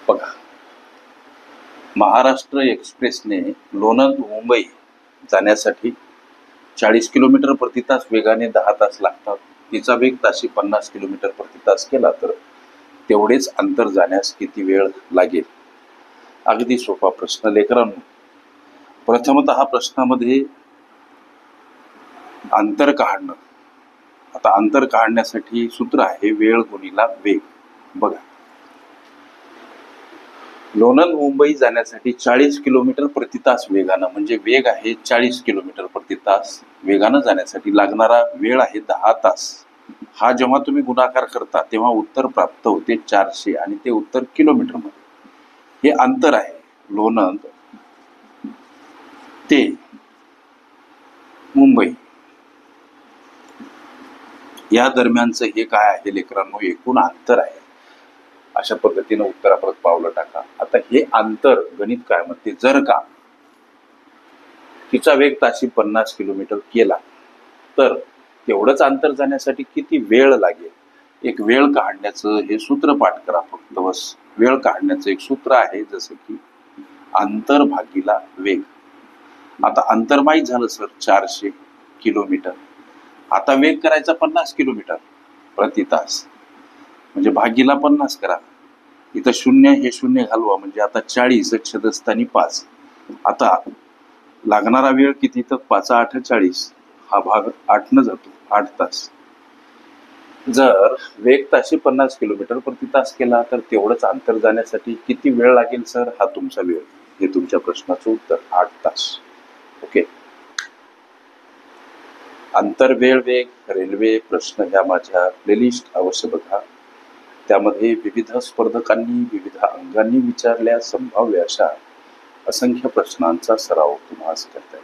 बघा, महाराष्ट्र एक्सप्रेसने लोणंद मुंबई जाण्यासाठी 40 किलोमीटर प्रति तास वेगाने 10 तास लागतात. तिचा वेग ताशी 50 किलोमीटर प्रति तास केला तर तेवढेच अंतर जाण्यास किती वेळ लागेल? अगदी सोपा प्रश्न लेकरांनो. प्रथमतः प्रश्नामध्ये अंतर काढणं. आता अंतर काढण्यासाठी सूत्र आहे वेळ गुणिला वेग. बघा, लोणंद मुंबई जाण्यासाठी 40 किलोमीटर प्रति तास वेगानं, म्हणजे वेग आहे 40 किलोमीटर प्रति तास वेगानं जाण्यासाठी लागणारा वेळ आहे 10 तास. हा जेव्हा तुम्ही गुणाकार करता तेव्हा उत्तर प्राप्त होते 400 आणि ते उत्तर किलोमीटर मध्ये. हे अंतर आहे लोणंद ते मुंबई या दरम्यानचं हे काय आहे लेकरांनो? एकूण अंतर आहे. अशा पद्धतीनं उत्तराप्रत पावलं टाका. आता हे अंतर गणित काय म्हणते? जर का तिचा वेग ताशी 50 किलोमीटर केला तर तेवढंच अंतर जाण्यासाठी किती वेळ लागेल? एक वेळ काढण्याचं हे सूत्र पाठ करा फक्त बस. वेळ काढण्याचं एक सूत्र आहे जसं की अंतर भागीला वेग. आता अंतर माहीत झालं सर 400 किलोमीटर. आता वेग करायचा 50 किलोमीटर प्रति तास, म्हणजे भागीला 50 करा. इथं शून्य हे शून्य घालवा, म्हणजे आता 40 छेदस्थानी 5. आता लागणारा वेळ किती? तर 5 8 40. हा भाग 8 न जातो, 8 तास. जर वेग ताशी 50 किलोमीटर प्रति तास केला तर तेवढंच अंतर जाण्यासाठी किती वेळ लागेल सर? हा तुमचा वेळ. हे तुमच्या प्रश्नाचं उत्तर 8 तास. ओके. अंतर, वेळ, वेग, रेल्वे प्रश्न ह्या माझ्या प्लेलिस्ट अवश्य बघा. त्यामध्ये विविध स्पर्धकांनी विविध अंगांनी विचारल्या संभाव्य अशा असंख्य प्रश्नांचा सराव तुम्हाला करता